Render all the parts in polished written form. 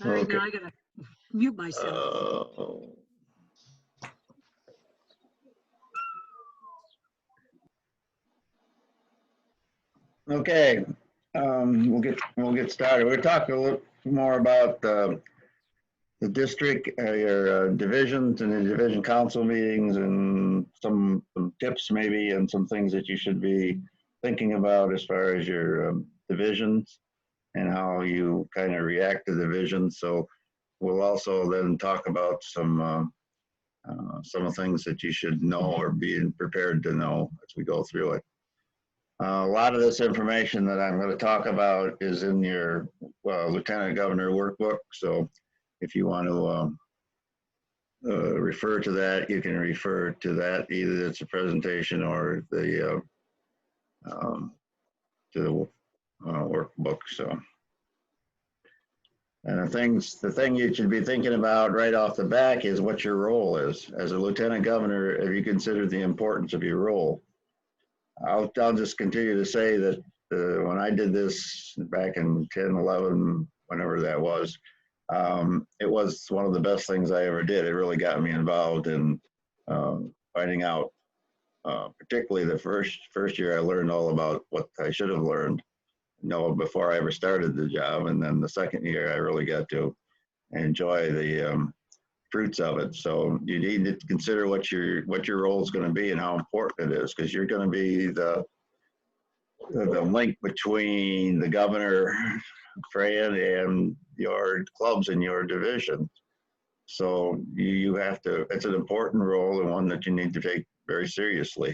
All right, Okay. now I gotta mute myself. Okay, we'll get started. We'll talk a little more about the district, your divisions and the division council meetings, and some tips maybe, and some things that you should be thinking about as far as your divisions and how you kind of react to divisions. So we'll also then talk about some things that you should know or be prepared to know as we go through it. A lot of this information that I'm going to talk about is in your Lieutenant Governor workbook. So if you want to refer to that, you can refer to that. Either it's a presentation or the workbook. So, and the thing you should be thinking about right off the back is what your role is. As a Lieutenant Governor, have you considered the importance of your role? I'll just continue to say that when I did this back in 10, 11, whenever that was, it was one of the best things I ever did. It really got me involved in finding out, particularly the first year I learned all about what I should have learned, before I ever started the job. And then the second year I really got to enjoy the fruits of it. So you need to consider what your role is going to be and how important it is, because you're going to be the link between the governor, Fran, and your clubs in your division. So you have to, it's an important role and one that you need to take very seriously.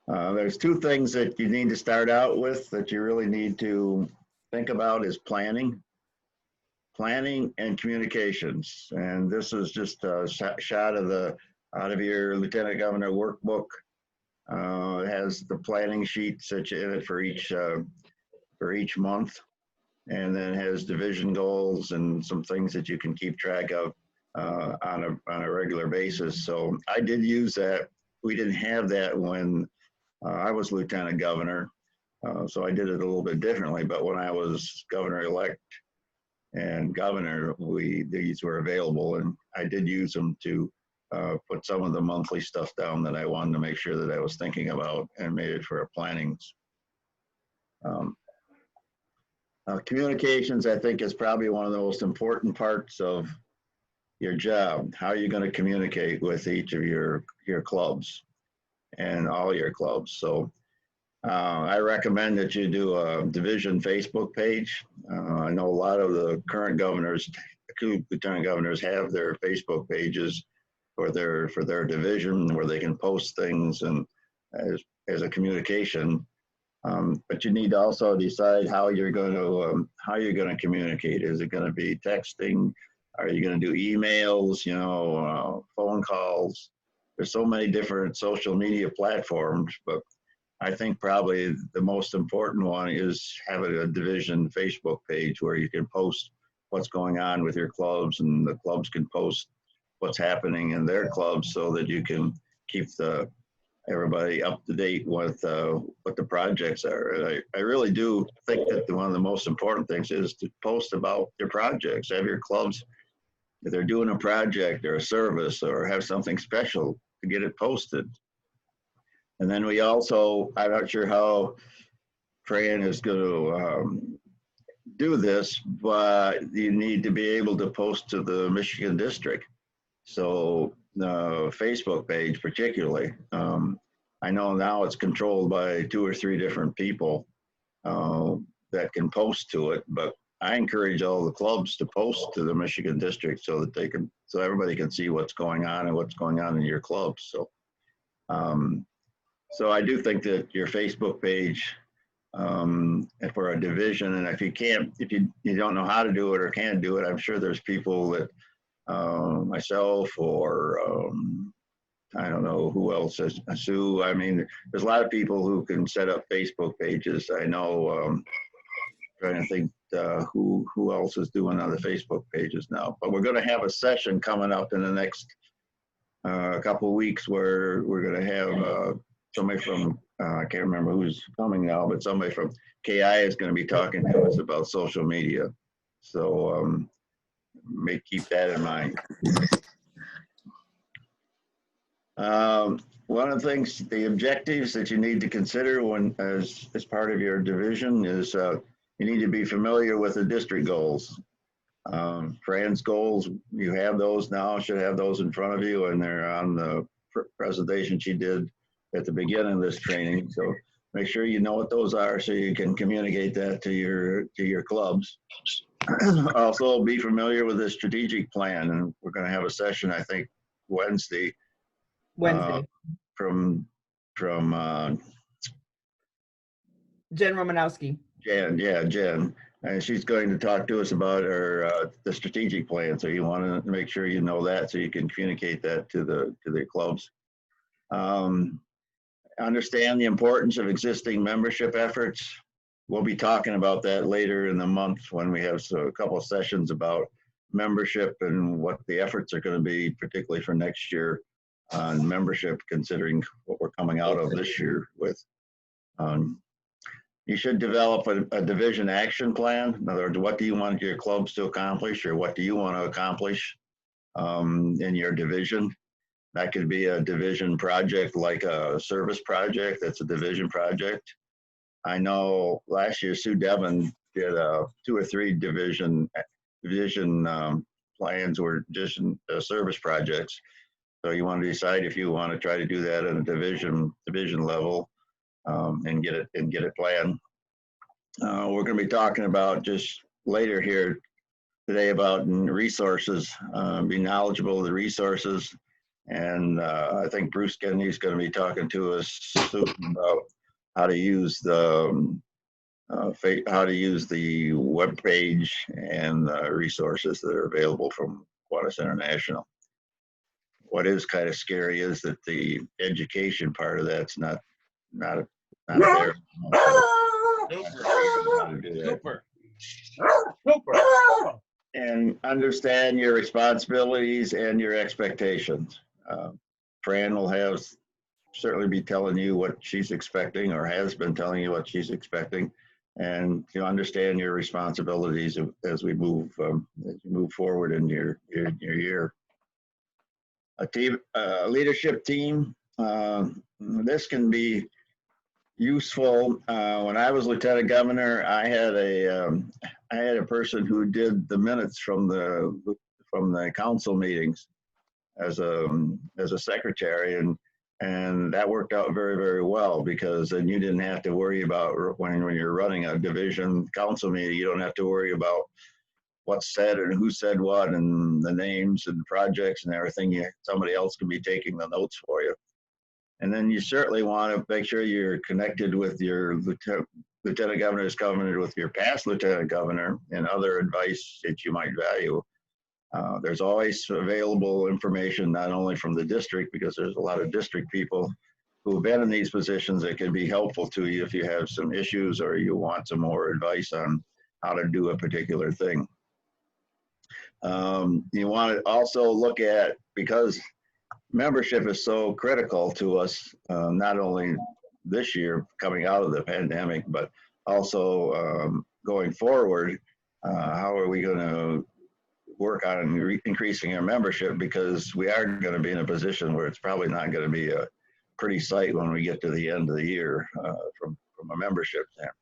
There's two things that you need to start out with that you really need to think about is planning and communications. And this is just a shot out of your Lieutenant Governor workbook. It has the planning sheets in it for each month, and then has division goals and some things that you can keep track of on a regular basis. So I did use that. We didn't have that when I was Lieutenant Governor, so I did it a little bit differently. But when I was Governor-elect and Governor, these were available, and I did use them to put some of the monthly stuff down that I wanted to make sure that I was thinking about and made it for a plannings. Communications, I think, is probably one of the most important parts of your job. How are you going to communicate with each of your clubs and all your clubs? So I recommend that you do a division Facebook page. I know a lot of the current governors, lieutenant governors, have their Facebook pages for their division where they can post things and as a communication. But you need to also decide how you're going to communicate. Is it going to be texting? Are you going to do emails? Phone calls? There's so many different social media platforms, but I think probably the most important one is having a division Facebook page where you can post what's going on with your clubs, and the clubs can post what's happening in their clubs so that you can keep everybody up to date with what the projects are. And I really do think that one of the most important things is to post about your projects. Have your clubs, if they're doing a project or a service or have something special, to get it posted. And then we also, I'm not sure how Fran is going to do this, but you need to be able to post to the Michigan District. So the Facebook page particularly, I know now it's controlled by 2 or 3 different people that can post to it, but I encourage all the clubs to post to the Michigan District so that so everybody can see what's going on and what's going on in your clubs. So, so I do think that your Facebook page for a division, and if you don't know how to do it or can't do it, I'm sure there's people that myself or I don't know who else is Sue. I mean, there's a lot of people who can set up Facebook pages. I know, trying to think who else is doing other Facebook pages now. But we're going to have a session coming up in the next couple of weeks where we're going to have somebody from I can't remember who's coming now, but somebody from KI is going to be talking to us about social media. So may keep that in mind. One of the things, the objectives that you need to consider when as part of your division is you need to be familiar with the district goals. Fran's goals, you have those now, should have those in front of you, and they're on the presentation she did at the beginning of this training. So make sure you know what those are so you can communicate that to your clubs. Also, be familiar with the strategic plan, and we're going to have a session, I think, Wednesday. From Jen Romanowski. Jen. And she's going to talk to us about the strategic plan. So you want to make sure you know that so you can communicate that to the clubs. Understand the importance of existing membership efforts. We'll be talking about that later in the month when we have a couple of sessions about membership and what the efforts are going to be, particularly for next year on membership, considering what we're coming out of this year with. You should develop a division action plan. In other words, what do you want your clubs to accomplish, or what do you want to accomplish in your division? That could be a division project, like a service project. That's a division project. I know last year Sue Devon did 2 or 3 division plans or division service projects. So you want to decide if you want to try to do that at a division level and get it planned. We're going to be talking about just later here today about resources, be knowledgeable of the resources. And I think Bruce Kennedy is going to be talking to us soon about how to use the web page and resources that are available from Kiwanis International. What is kind of scary is that the education part of that's not there. Super. And understand your responsibilities and your expectations. Fran will certainly be telling you what she's expecting, or has been telling you what she's expecting, and you understand your responsibilities as we move forward in your year. A leadership team. This can be useful. When I was lieutenant governor, I had a person who did the minutes from the council meetings as a secretary, and that worked out very, very well, because then you didn't have to worry about when you're running a division council meeting, you don't have to worry about what's said and who said what and the names and projects and everything. Somebody else can be taking the notes for you. And then you certainly want to make sure you're connected with your lieutenant governor's governor, with your past lieutenant governor, and other advice that you might value. There's always available information, not only from the district, because there's a lot of district people who have been in these positions that can be helpful to you if you have some issues or you want some more advice on how to do a particular thing. You want to also look at, because membership is so critical to us, not only this year coming out of the pandemic, but also going forward. How are we going to work on increasing our membership, because we are going to be in a position where it's probably not going to be a pretty sight when we get to the end of the year from a membership standpoint.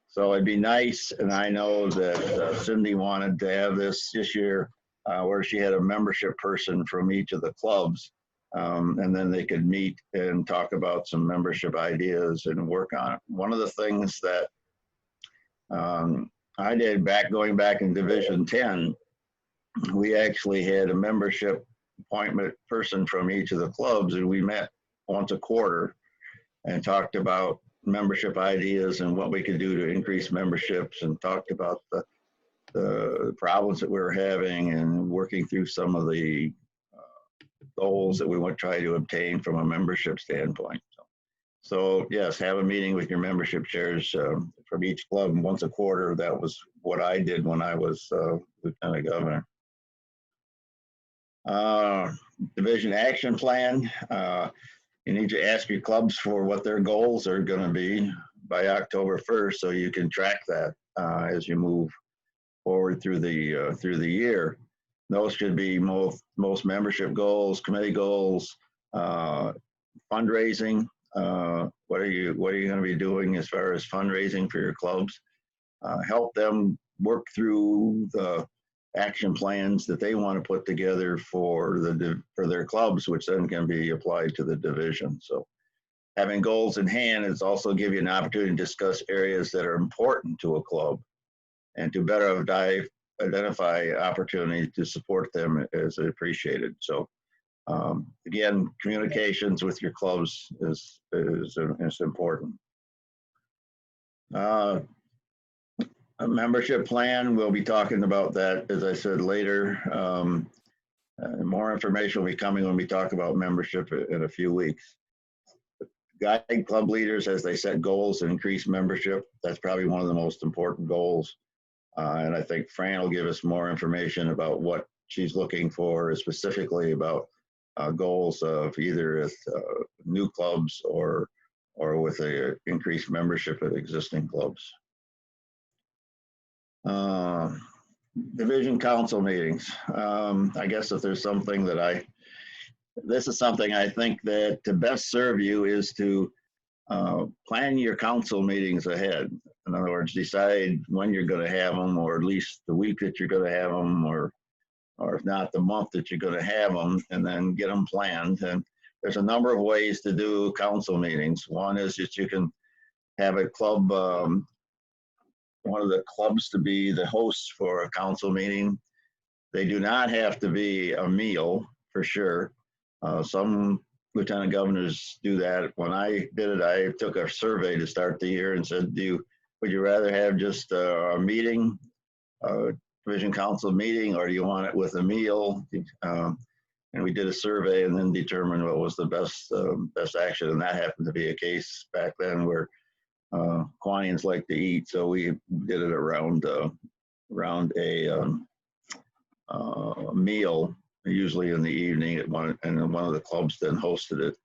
So it'd be nice, and I know that Cindy wanted to have this year, where she had a membership person from each of the clubs, and then they could meet and talk about some membership ideas and work on it. One of the things that I did going back in Division 10, we actually had a membership appointment person from each of the clubs, and we met once a quarter and talked about membership ideas and what we could do to increase memberships, and talked about the problems that we were having and working through some of the goals that we want to try to obtain from a membership standpoint. So yes, have a meeting with your membership chairs from each club once a quarter. That was what I did when I was lieutenant governor. Division action plan. You need to ask your clubs for what their goals are going to be by October 1st, so you can track that as you move forward through the year. Those should be most membership goals, committee goals, fundraising. What are you going to be doing as far as fundraising for your clubs? Help them work through the action plans that they want to put together for their clubs, which then can be applied to the division. So having goals in hand is also give you an opportunity to discuss areas that are important to a club and to better identify opportunities to support them as appreciated. So again, communications with your clubs is important. A membership plan, we'll be talking about that, as I said, later. More information will be coming when we talk about membership in a few weeks. Guide club leaders as they set goals and increase membership. That's probably one of the most important goals. And I think Fran will give us more information about what she's looking for, specifically about goals of either with new clubs or with a increased membership at existing clubs. Division council meetings. I guess if there's something that this is something I think that to best serve you is to plan your council meetings ahead. In other words, decide when you're going to have them, or at least the week that you're going to have them, or if not the month that you're going to have them, and then get them planned. And there's a number of ways to do council meetings. One is that you can have a club, one of the clubs to be the host for a council meeting. They do not have to be a meal, for sure. Some lieutenant governors do that. When I did it, I took a survey to start the year and said, would you rather have just a meeting, a division council meeting, or do you want it with a meal? And we did a survey and then determined what was the best action. And that happened to be a case back then where Kiwanians like to eat, so we did it around a meal, usually in the evening and one of the clubs then hosted it.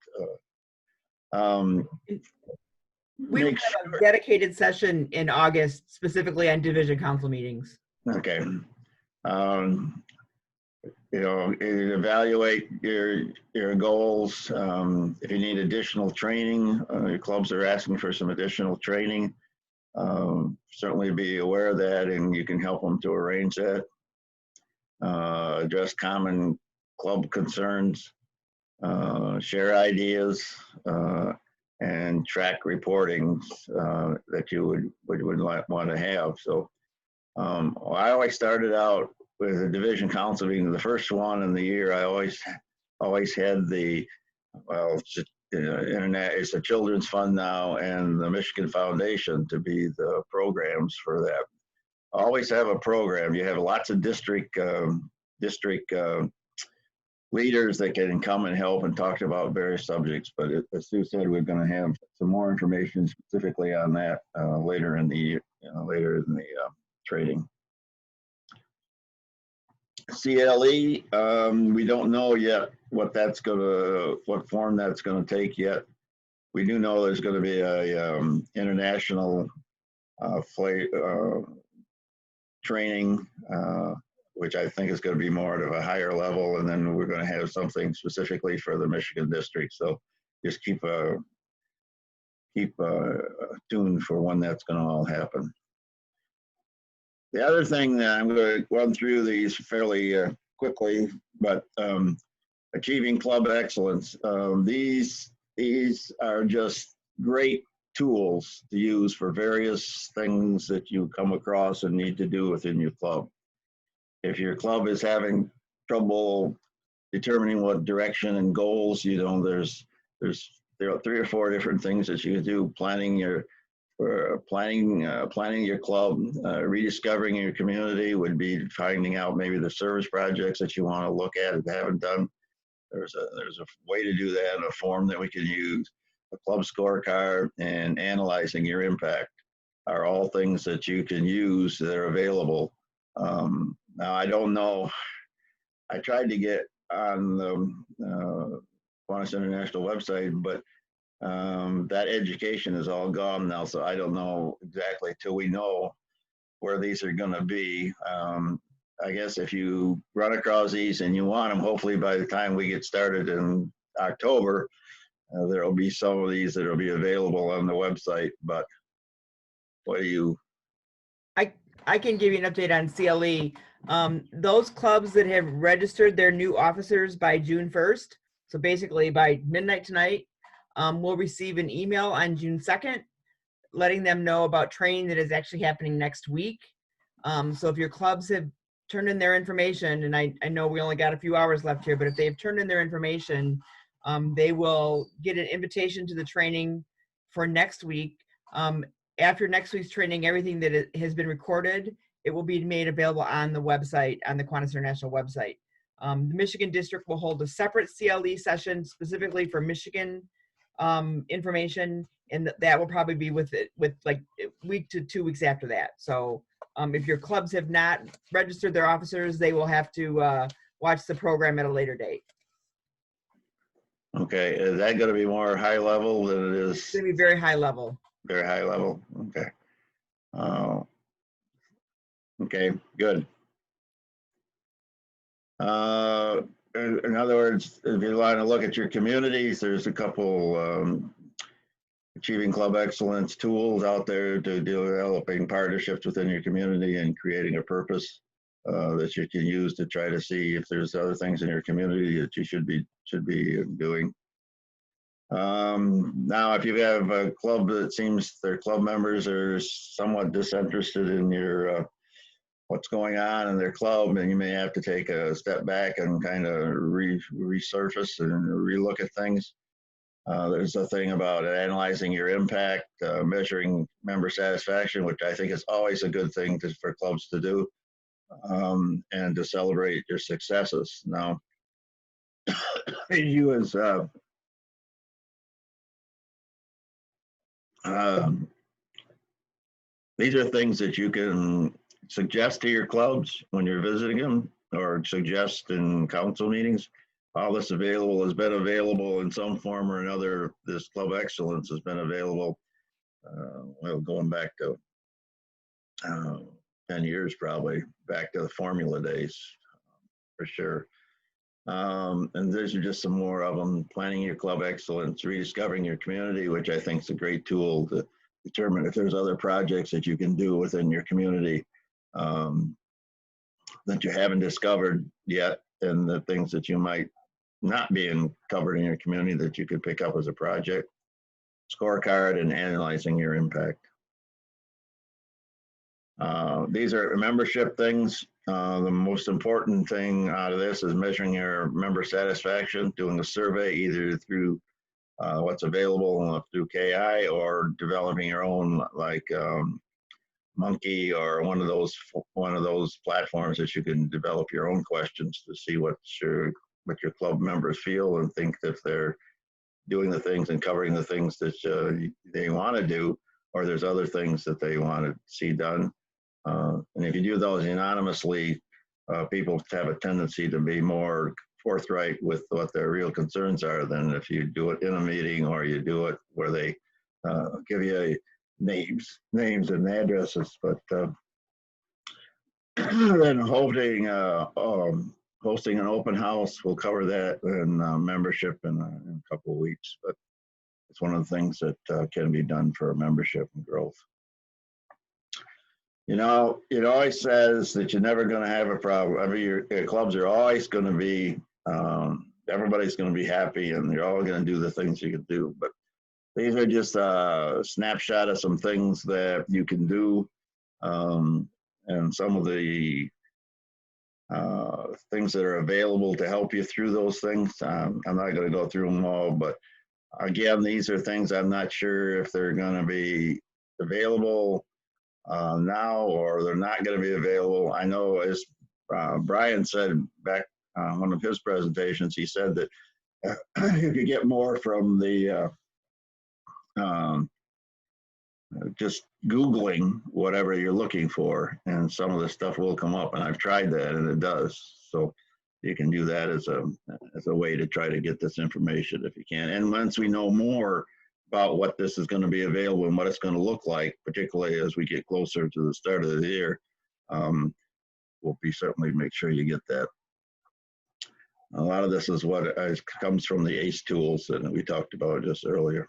We will have a dedicated session in August specifically on division council meetings. Okay. Evaluate your goals. If you need additional training, your clubs are asking for some additional training. Certainly be aware of that, and you can help them to arrange that. Address common club concerns, share ideas, and track reportings that you would want to have. So I always started out with a division council meeting. The first one in the year, I always had internet. It's a children's fund now, and the Michigan Foundation to be the programs for that. Always have a program. You have lots of district leaders that can come and help and talk about various subjects. But as Sue said, we're going to have some more information specifically on that later in the training. CLE, we don't know yet what form that's going to take yet. We do know there's going to be a international training, which I think is going to be more at a higher level, and then we're going to have something specifically for the Michigan district. So just keep tuned for when that's going to all happen. The other thing that I'm going to run through these fairly quickly, but achieving club excellence. These are just great tools to use for various things that you come across and need to do within your club. If your club is having trouble determining what direction and goals, there are 3 or 4 different things that you can do. Planning your club, rediscovering your community would be finding out maybe the service projects that you want to look at and haven't done. There's a way to do that in a form that we can use. A club scorecard and analyzing your impact are all things that you can use that are available. Now, I don't know. I tried to get on the Kiwanis International website, but that education is all gone now, so I don't know exactly till we know where these are going to be. I guess if you run across these and you want them, hopefully by the time we get started in October, there will be some of these that will be available on the website. But what do you? I can give you an update on CLE. Those clubs that have registered their new officers by June 1st, so basically by midnight tonight, will receive an email on June 2nd, letting them know about training that is actually happening next week. So if your clubs have turned in their information, and I know we only got a few hours left here, but if they've turned in their information, they will get an invitation to the training for next week. After next week's training, everything that has been recorded, it will be made available on the website, on the Kiwanis International website. The Michigan District will hold a separate CLE session specifically for Michigan information, and that will probably be with like week to 2 weeks after that. So if your clubs have not registered their officers, they will have to watch the program at a later date. Okay, is that going to be more high level than it is? It's going to be very high level. Very high level. Okay. Okay, good. In other words, if you want to look at your communities, there's a couple achieving club excellence tools out there to developing partnerships within your community and creating a purpose that you can use to try to see if there's other things in your community that you should be doing. Now, if you have a club that seems their club members are somewhat disinterested in your what's going on in their club, and you may have to take a step back and kind of resurface and relook at things. There's a thing about analyzing your impact, measuring member satisfaction, which I think is always a good thing for clubs to do, and to celebrate your successes. Now, you as these are things that you can suggest to your clubs when you're visiting them, or suggest in council meetings. All this has been available in some form or another. This club excellence has been available, well, going back to 10 years, probably back to the formula days, for sure. And these are just some more of them. Planning your club excellence, rediscovering your community, which I think is a great tool to determine if there's other projects that you can do within your community that you haven't discovered yet, and the things that you might not being covered in your community that you could pick up as a project. Scorecard and analyzing your impact. These are membership things. The most important thing out of this is measuring your member satisfaction, doing a survey either through what's available through KI, or developing your own, like Monkey, or one of those platforms that you can develop your own questions to see what your club members feel and think if they're doing the things and covering the things that they want to do, or there's other things that they want to see done. And if you do those anonymously, people have a tendency to be more forthright with what their real concerns are than if you do it in a meeting, or you do it where they give you names and addresses. But then hosting an open house, we'll cover that in membership in a couple of weeks. But it's one of the things that can be done for membership and growth. You know, it always says that you're never going to have a problem. Your clubs are always going to be, everybody's going to be happy, and you're all going to do the things you can do. But these are just a snapshot of some things that you can do, and some of the things that are available to help you through those things. I'm not going to go through them all, but again, these are things I'm not sure if they're going to be available now, or they're not going to be available. I know, as Brian said back on one of his presentations, he said that you could get more from the just Googling whatever you're looking for, and some of the stuff will come up, and I've tried that and it does. So you can do that as a way to try to get this information if you can. And once we know more about what this is going to be available and what it's going to look like, particularly as we get closer to the start of the year, we'll be certainly make sure you get that. A lot of this is what comes from the ACE tools that we talked about just earlier.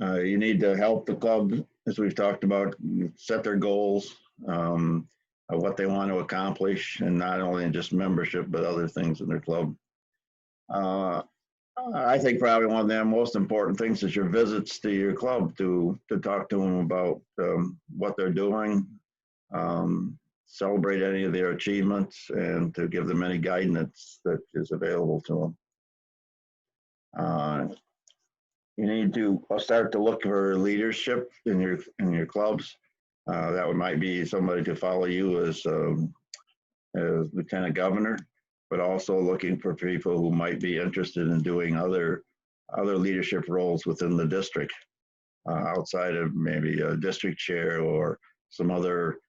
You need to help the club, as we've talked about, set their goals, of what they want to accomplish, and not only in just membership, but other things in their club. I think probably one of the most important things is your visits to your club to talk to them about what they're doing, celebrate any of their achievements, and to give them any guidance that is available to them. You need to start to look for leadership in your clubs. That might be somebody to follow you as lieutenant governor, but also looking for people who might be interested in doing other leadership roles within the district, outside of maybe a district chair or some other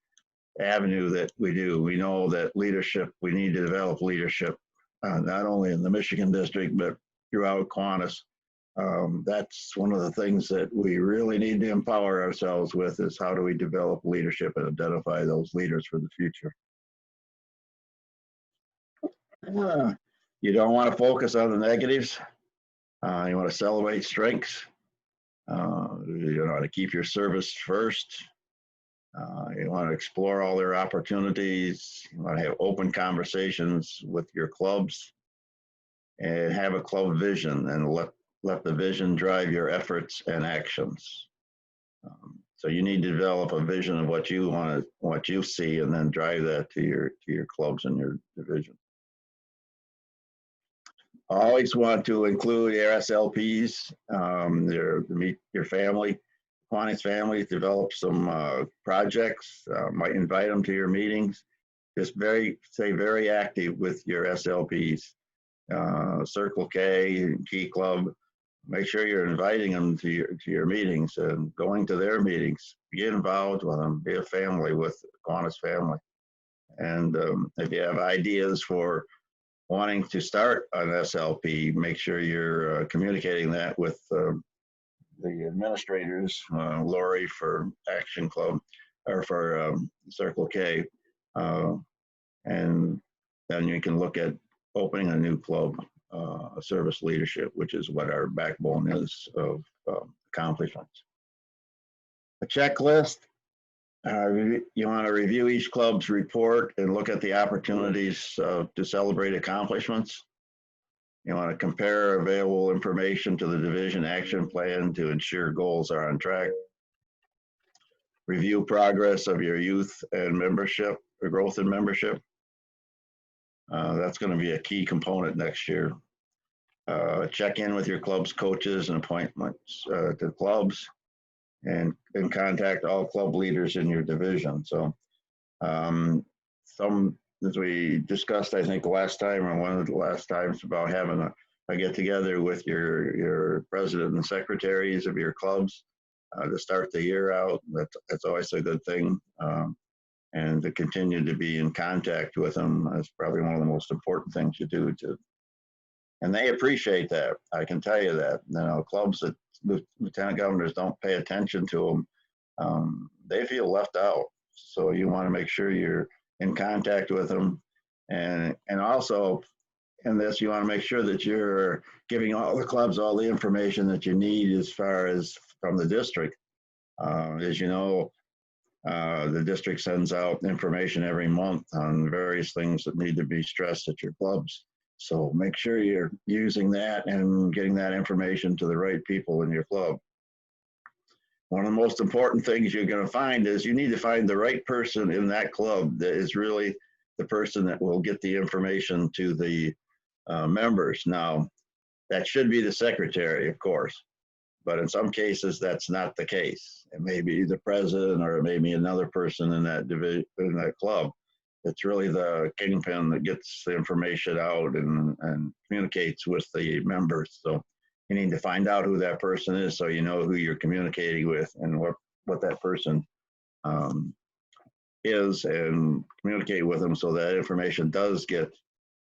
avenue that we do. We know that leadership, we need to develop leadership, not only in the Michigan district, but throughout Kiwanis. That's one of the things that we really need to empower ourselves with, is how do we develop leadership and identify those leaders for the future. You don't want to focus on the negatives. You want to celebrate strengths. You want to keep your service first. You want to explore all their opportunities. You want to have open conversations with your clubs, and have a club vision, and let the vision drive your efforts and actions. So you need to develop a vision of what you want, what you see, and then drive that to your clubs and your division. Always want to include your SLPs, your family, Kiwanis families, develop some projects, might invite them to your meetings. Just stay very active with your SLPs, Circle K, Key Club. Make sure you're inviting them to your meetings and going to their meetings. Get involved with them. Be a family with Kiwanis family. And if you have ideas for wanting to start an SLP, make sure you're communicating that with the administrators, Lori for Action Club, or for Circle K. And then you can look at opening a new club, service leadership, which is what our backbone is of accomplishments. A checklist. You want to review each club's report and look at the opportunities to celebrate accomplishments. You want to compare available information to the division action plan to ensure goals are on track. Review progress of your youth and membership, or growth in membership. That's going to be a key component next year. Check in with your club's coaches and appointments to clubs, and contact all club leaders in your division. So as we discussed, I think last time, or one of the last times, about having a get together with your president and secretaries of your clubs to start the year out. That's always a good thing. And to continue to be in contact with them is probably one of the most important things you do. And they appreciate that. I can tell you that. You know, clubs that lieutenant governors don't pay attention to them, they feel left out. So you want to make sure you're in contact with them, and also in this, you want to make sure that you're giving all the clubs all the information that you need as far as from the district. As you know, the district sends out information every month on various things that need to be stressed at your clubs. So make sure you're using that and getting that information to the right people in your club. One of the most important things you're going to find is you need to find the right person in that club that is really the person that will get the information to the members. Now, that should be the secretary, of course, but in some cases that's not the case. It may be the president, or it may be another person in that division, in that club. It's really the kingpin that gets the information out and communicates with the members. So you need to find out who that person is, so you know who you're communicating with and what that person is and communicate with them so that information does get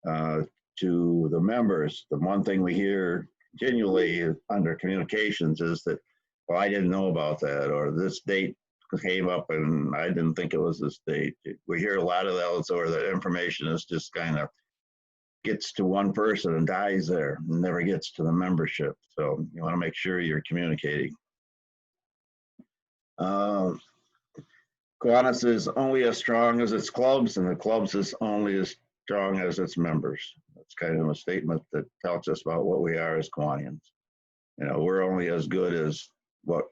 to the members. The one thing we hear continually under communications is that, well, I didn't know about that, or this date came up and I didn't think it was this date. We hear a lot of those, or the information is just kind of gets to one person and dies there and never gets to the membership. So you want to make sure you're communicating. Kiwanis is only as strong as its clubs, and the clubs is only as strong as its members. That's kind of a statement that tells us about what we are as Kiwanians. You know, we're only as good as what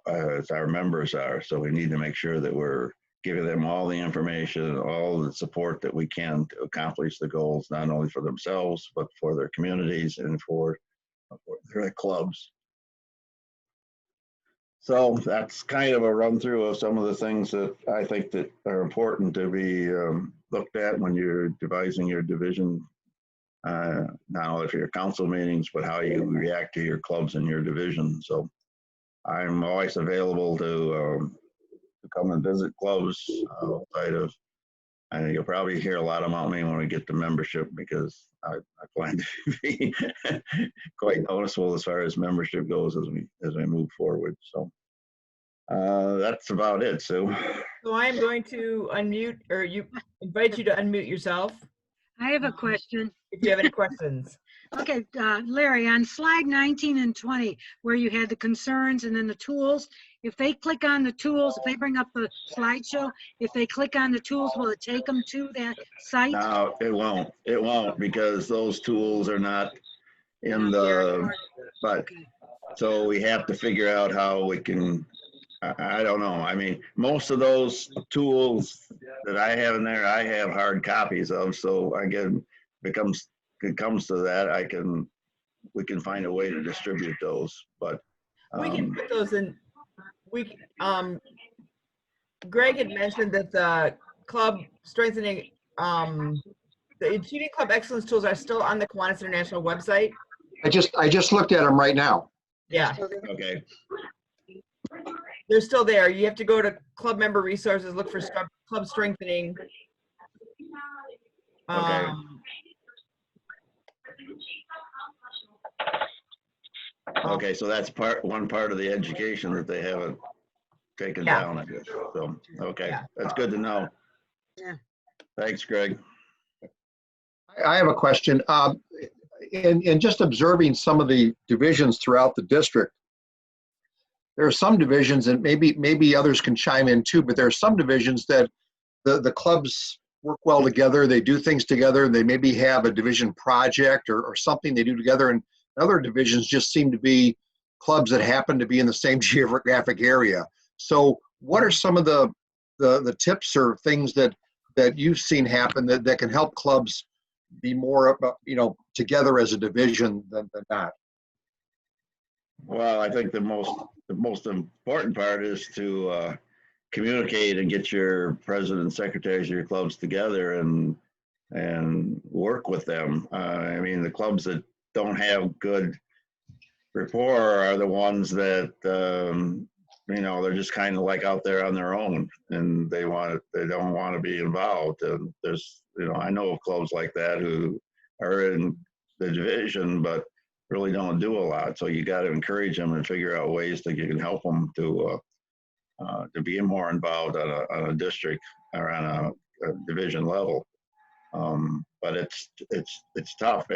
as our members are, so we need to make sure that we're giving them all the information, all the support that we can to accomplish the goals, not only for themselves, but for their communities and for their clubs. So that's kind of a run through of some of the things that I think that are important to be looked at when you're devising your division, not only for your council meetings, but how you react to your clubs and your division. So I'm always available to come and visit clubs outside of, and you'll probably hear a lot about me when we get to membership, because I plan to be quite noticeable as far as membership goes as we move forward. So that's about it, Sue. So I'm going to unmute, or invite you to unmute yourself I have a question. if you have any questions. Okay, Larry, on slide 19 and 20, where you had the concerns and then the tools, if they click on the tools, if they bring up the slideshow, if they click on the tools, will it take them to that site? No, it won't. It won't, because those tools are not in the, but Okay. so we have to figure out how we can, I don't know. I mean, most of those tools that I have in there, I have hard copies of, so again, it comes to that, we can find a way to distribute those, but We can put those in. Greg had mentioned that the club strengthening, the Achieving Club Excellence tools are still on the Kiwanis International website. I just looked at them right now. Yeah, okay. they're still there. You have to go to club member resources, look for club strengthening. Okay. Okay, so that's one part of the education that they haven't taken down, I guess. So, okay, that's good to know. Yeah. Thanks, Greg. I have a question. In just observing some of the divisions throughout the district, there are some divisions, and maybe others can chime in too, but there are some divisions that the clubs work well together. They do things together. They maybe have a division project or something they do together. And other divisions just seem to be clubs that happen to be in the same geographic area. So what are some of the tips or things that you've seen happen that can help clubs be more, together as a division than not? Well, I think the most important part is to communicate and get your president and secretaries of your clubs together and work with them. I mean, the clubs that don't have good rapport are the ones that they're just kind of like out there on their own, and they don't want to be involved. And there's, I know of clubs like that who are in the division but really don't do a lot. So you got to encourage them and figure out ways that you can help them to be more involved on a district or on a division level. But it's tough,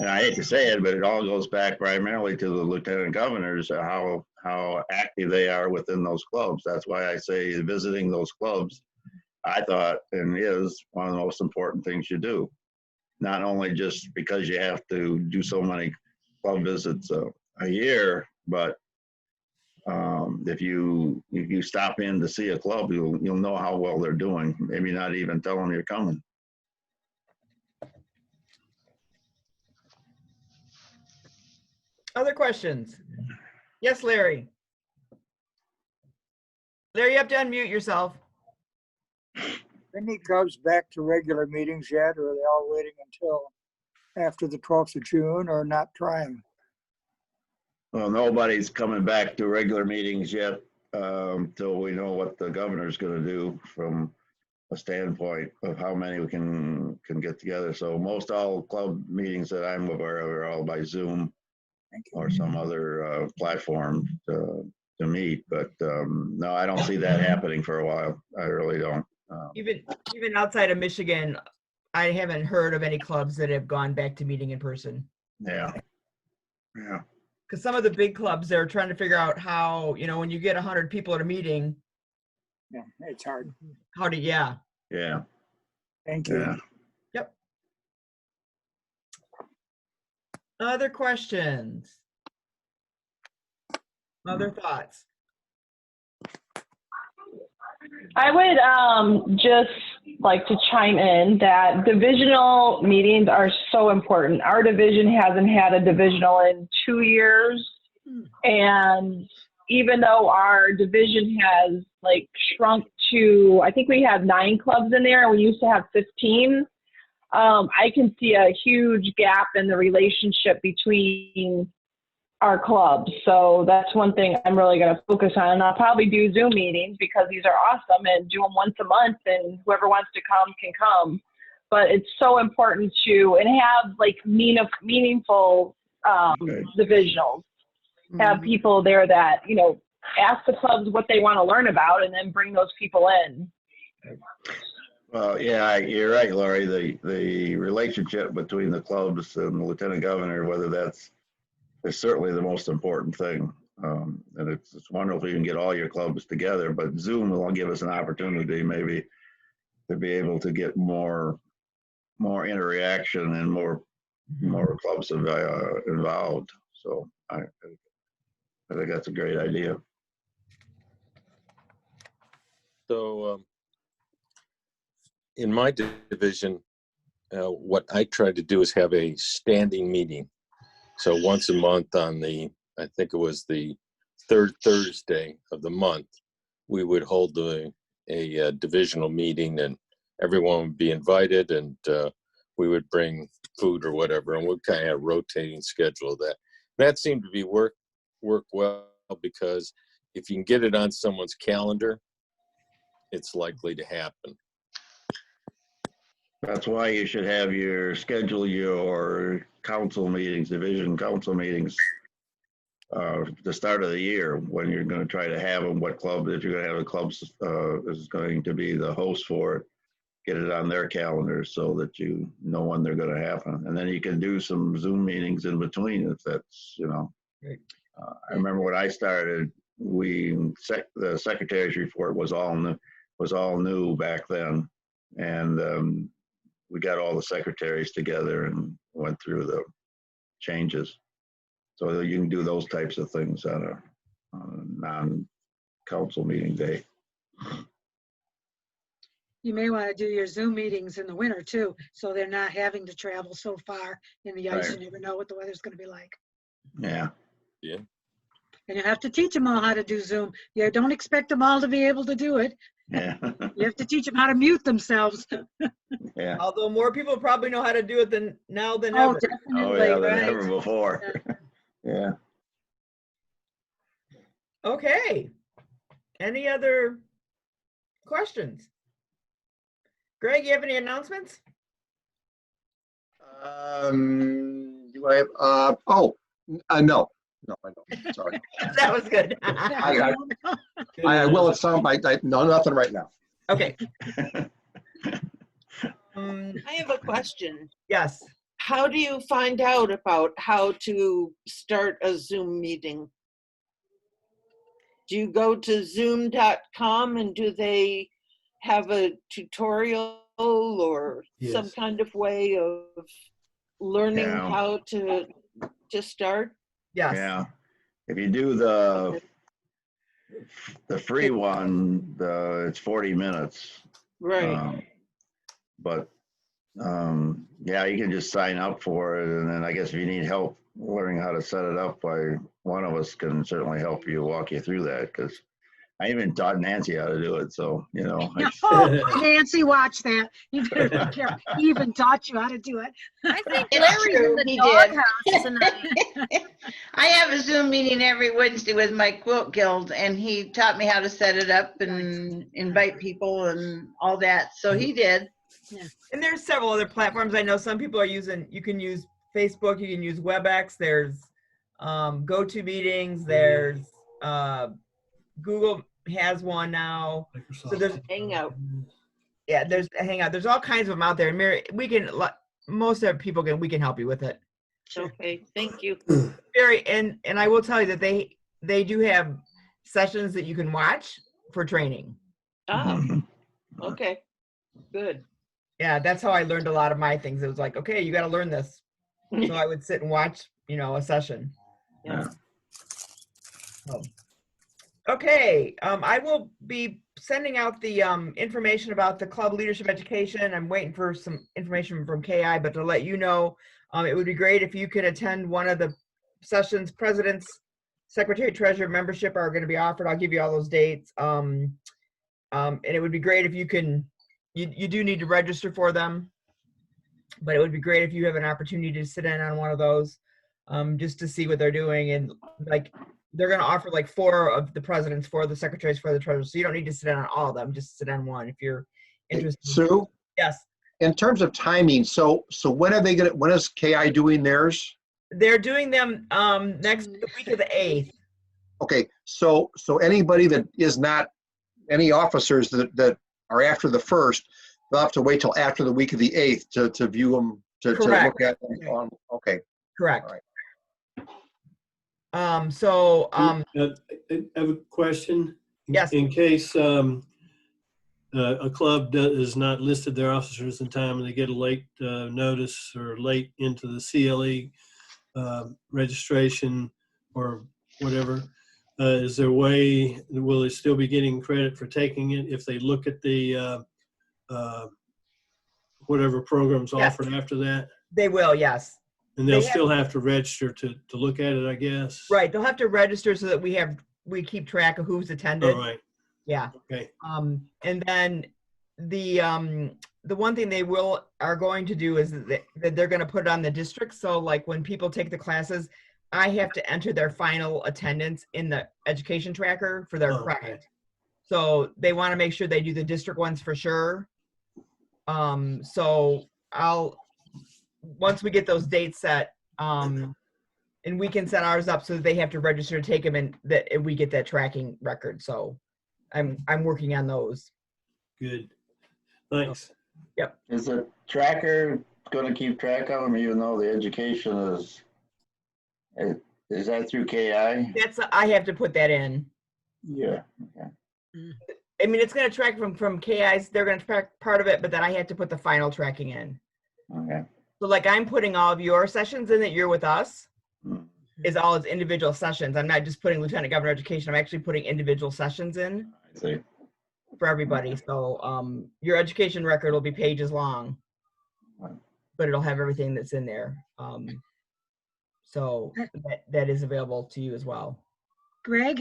and I hate to say it, but it all goes back primarily to the lieutenant governors, how active they are within those clubs. That's why I say visiting those clubs, I thought, and is one of the most important things you do. Not only just because you have to do so many club visits a year, but if you stop in to see a club, you'll know how well they're doing. Maybe not even tell them you're coming. Other questions? Yes, Larry. Larry, you have to unmute yourself. Any clubs back to regular meetings yet, or are they all waiting until after the 12th of June, or not trying? Well, nobody's coming back to regular meetings yet. till we know what the governor's gonna do from a standpoint of how many we can get together. So most all club meetings that I'm aware of are all by Zoom Thank you. or some other platform to meet. But no, I don't see that happening for a while. I really don't. Even outside of Michigan, I haven't heard of any clubs that have gone back to meeting in person. Yeah. Yeah. Because some of the big clubs, they're trying to figure out how, when you get 100 people at a meeting, Yeah, it's hard. how do, yeah. Yeah. Thank you. Yeah. Yep. Other questions? Other thoughts? I would just like to chime in that divisional meetings are so important. Our division hasn't had a divisional in 2 years. And even though our division has like shrunk to, I think we have 9 clubs in there and we used to have 15. I can see a huge gap in the relationship between our clubs. So that's one thing I'm really going to focus on. And I'll probably do Zoom meetings because these are awesome and do them once a month and whoever wants to come can come. But it's so important to, and have like meaningful divisionals. Have people there that, ask the clubs what they want to learn about and then bring those people in. Well, yeah, you're right, Laurie. The relationship between the clubs and the lieutenant governor, whether that's is certainly the most important thing. And it's wonderful if you can get all your clubs together, but Zoom will give us an opportunity maybe to be able to get more interaction and more clubs involved. So I think that's a great idea. So in my division, what I try to do is have a standing meeting. So once a month on I think it was the 3rd Thursday of the month, we would hold a divisional meeting and everyone would be invited and we would bring food or whatever, and we'd kind of have a rotating schedule of that. That seemed to be work well because if you can get it on someone's calendar, it's likely to happen. That's why you should have schedule council meetings, division council meetings, the start of the year when you're going to try to have them, what club, if you're going to have a club is going to be the host for it, get it on their calendar so that you know when they're going to happen. And then you can do some Zoom meetings in between if that's, Right. I remember when I started, the secretary's report was all new back then. And we got all the secretaries together and went through the changes. So you can do those types of things on a non-council meeting day. You may want to do your Zoom meetings in the winter too, so they're not having to travel so far in the ice. Right. You never know what the weather's going to be like. Yeah. Yeah. And you have to teach them all how to do Zoom. You don't expect them all to be able to do it. Yeah. You have to teach them how to mute themselves. Yeah. Although more people probably know how to do it than Oh, ever. definitely. Oh, yeah, than right. ever before. Yeah. Okay. Any other questions? Greg, you have any announcements? Do I have, no, I don't, sorry. That was good. I will at some, no, nothing right now. Okay. I have a question. Yes. How do you find out about how to start a Zoom meeting? Do you go to zoom.com and do they have a tutorial or some kind of way of learning how to start? Yes. Yeah. If you do the free one, it's 40 minutes. Right. Yeah, you can just sign up for it. And then I guess if you need help learning how to set it up, one of us can certainly help you, walk you through that, because I even taught Nancy how to do it, so, you know. Oh, Nancy, watch that. You better be careful. He even taught you how to do it. I think It's Larry's in true, the he did. doghouse tonight. I have a Zoom meeting every Wednesday with my quilt guild, and he taught me how to set it up and invite people and all that. So he did. And there's several other platforms. I know some people are using, you can use Facebook, you can use WebEx, there's GoToMeetings, there's Google has one now. So there's Hangout. Yeah, there's a Hangout. There's all kinds of them out there. And Mary, we can, most of people can, we can help you with it. Okay, thank you. Very, and I will tell you that they do have sessions that you can watch for training. Ah, okay, good. Yeah, that's how I learned a lot of my things. It was like, okay, you got to learn this. So I would sit and watch, a session. Yeah. So, okay, I will be sending out the information about the club leadership education. I'm waiting for some information from KI, but to let you know, it would be great if you could attend one of the sessions. President's, secretary, treasurer membership are going to be offered. I'll give you all those dates. And it would be great if you can, you do need to register for them, but it would be great if you have an opportunity to sit in on one of those, just to see what they're doing. And like, they're going to offer like 4 of the presidents, 4 of the secretaries, 4 of the treasurers. So you don't need to sit in on all of them, just sit on one if you're interested. Sue, Yes. in terms of timing, so when are they gonna, when is KI doing theirs? They're doing them next the week of the 8th. Okay, so anybody that is not, any officers that are after the 1st, they'll have to wait till after the week of the 8th to view them, to Correct. look at them on, okay. Correct. All right. I have a question. Yes. In case a club has not listed their officers in time and they get a late notice or late into the CLE registration or whatever, is there a way, will they still be getting credit for taking it if they look at the whatever programs offered after that? They will, yes. And they'll still have to register to look at it, I guess? Right, they'll have to register so that we keep track of who's attended. All right. Yeah. Okay. And then the one thing they are going to do is that they're going to put it on the district. So like when people take the classes, I have to enter their final attendance in the education tracker for their credit. Okay. So they want to make sure they do the district ones for sure. So once we get those dates set, and we can set ours up so that they have to register to take them, and that we get that tracking record. So I'm working on those. Good. Thanks. Yep. Is the tracker going to keep track of them even though the education is that through KI? I have to put that in. Yeah. Okay. I mean, it's going to track from KI's. They're going to track part of it, but then I have to put the final tracking in. Okay. So like I'm putting all of your sessions in that you're with us Mhm. is all as individual sessions. I'm not just putting Lieutenant Governor Education. I'm actually putting individual sessions in I see. for everybody. So your education record will be pages long, but it'll have everything that's in there. So that is available to you as well. Greg,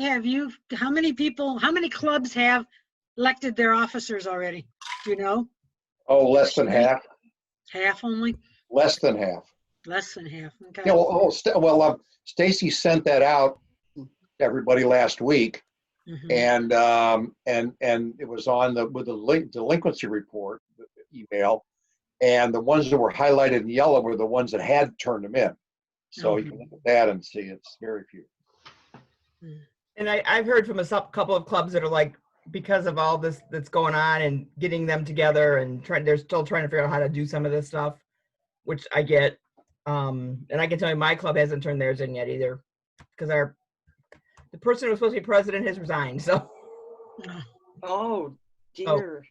how many clubs have elected their officers already? Do you know? Oh, less than half, Half only? less than half. Less than half, okay. Yeah, Stacy sent that out to everybody last week, Mhm. and it was on with the delinquency report email, and the ones that were highlighted in yellow were the ones that had turned them in. So you can look at that and see it's very few. And I've heard from a couple of clubs that are like, because of all this that's going on and getting them together and they're still trying to figure out how to do some of this stuff, which I get. And I can tell you my club hasn't turned theirs in yet either, because the person who was supposed to be president has resigned. So, Oh, dear.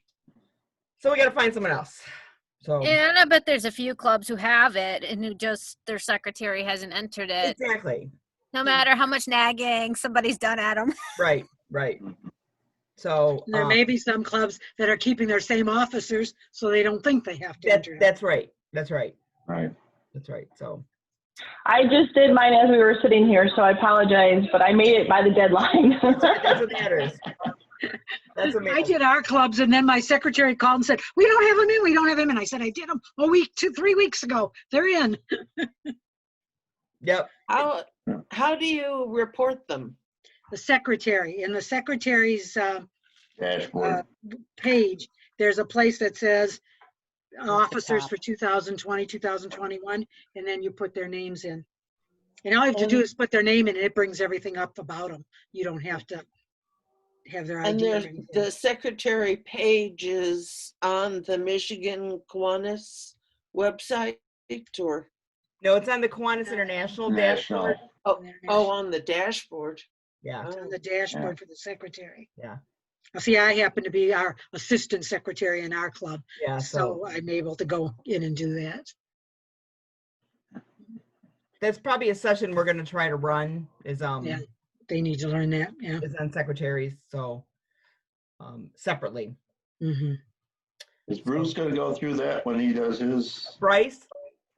so we got to find someone else. So And I bet there's a few clubs who have it and who just their secretary hasn't entered it. exactly. No matter how much nagging somebody's done at them. Right. So There may be some clubs that are keeping their same officers, so they don't think they have to enter. that's right. That's right. Right. That's right. So, I just did mine as we were sitting here, so I apologize, but I made it by the deadline. That's what matters. That's what I matters. did our clubs, and then my secretary called and said, we don't have them in, we don't have them in. I said, I did them a week, 3 weeks ago. They're in. Yep. How do you report them? The secretary, in the secretary's Dashboard. page, there's a place that says officers for 2020, 2021, and then you put their names in. And all you have to do is put their name in, and it brings everything up about them. You don't have to have their And ID. or there's anything. the secretary page is on the Michigan Kiwanis website, or No, it's on the Kiwanis International National. dashboard. oh, on the dashboard. Yeah. It's on the dashboard for the secretary. Yeah. See, I happen to be our assistant secretary in our club, Yeah. So so I'm able to go in and do that. that's probably a session we're going to try to run is Yeah. They need to learn that, yeah. is on secretaries. So separately. Hmm. Is Bruce gonna go through that when he does his? Bryce,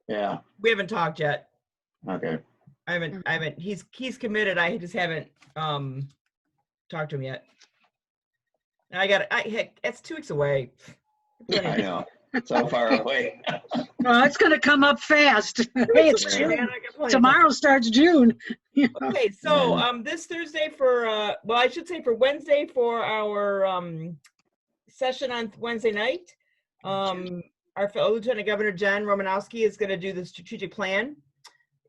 Yeah, we haven't talked yet. okay. I haven't, he's committed. I just haven't talked to him yet. And heck, it's 2 weeks away. I know, so far away. Well, it's gonna come up fast. Hey, it's Man, June. I got plenty of Tomorrow starts June. Okay, so this Thursday for well, I should say for Wednesday for our session on Wednesday night, our fellow Lieutenant Governor Jen Romanowski is going to do the strategic plan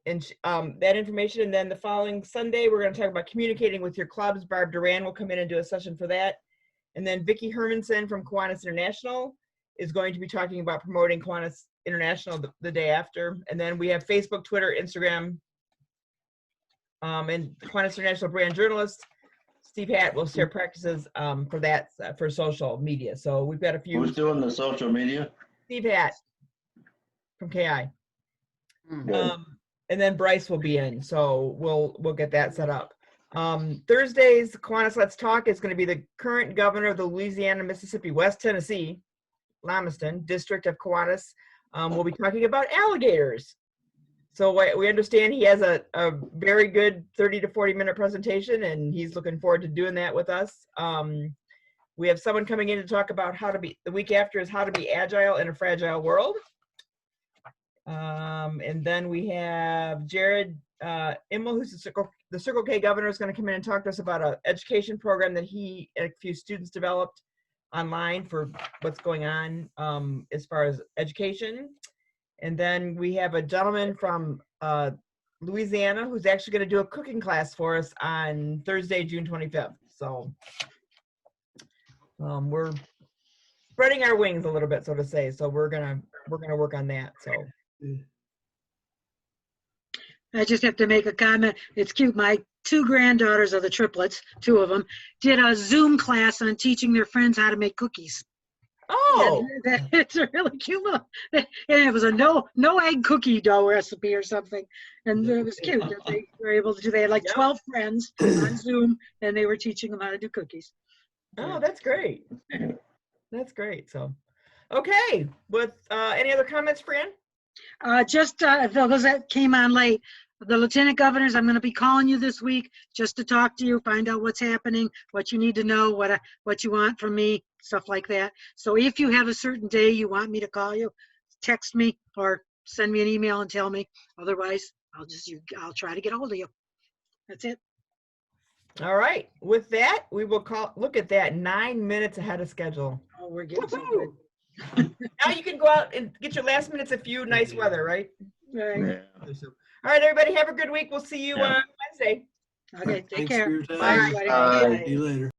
and that information. And then the following Sunday, we're going to talk about communicating with your clubs. Barb Duran will come in and do a session for that. And then Vicki Hermanson from Kiwanis International is going to be talking about promoting Kiwanis International the day after. And then we have Facebook, Twitter, Instagram, and Kiwanis International brand journalist Steve Hatt will share practices for that for social media. So we've got a few. Who's doing the social media? Steve Hatt from KI. Good. And then Bryce will be in, so we'll get that set up. Thursday's Kiwanis Let's Talk is going to be the current governor of the Louisiana, Mississippi, West Tennessee, Lamiston, District of Kiwanis. We'll be talking about alligators. So we understand he has a very good 30 to 40 minute presentation, and he's looking forward to doing that with us. We have someone coming in to talk about the week after is how to be agile in a fragile world. And then we have Jared Immel, who's the Circle K governor, is going to come in and talk to us about an education program that he and a few students developed online for what's going on as far as education. And then we have a gentleman from Louisiana who's actually going to do a cooking class for us on Thursday, June 25th. So we're spreading our wings a little bit, so to say. So we're gonna work on that. So I just have to make a comment. It's cute. My 2 granddaughters are the triplets, 2 of them, did a Zoom class on teaching their friends how to make cookies. oh, It's a really cute little, and it was a no egg cookie dough recipe or something. And it was cute that they were able to do, they had like 12 friends on Zoom, and they were teaching them how to do cookies. oh, that's great. That's great. So, okay. With any other comments, Fran? Just those that came on late, the lieutenant governors, I'm going to be calling you this week just to talk to you, find out what's happening, what you need to know, what you want from me, stuff like that. So if you have a certain day you want me to call you, text me or send me an email and tell me. Otherwise, I'll try to get a hold of you. That's it. All right. With that, we will look at that 9 minutes ahead of schedule. Oh, we're getting so Woohoo! good. Now you can go out and get your last minutes of few nice weather, right? Right. Yeah. All right, everybody, have a good week. We'll see you Yeah. Wednesday. Okay, take Thanks care. for your time. Bye, everybody. Bye. See you later.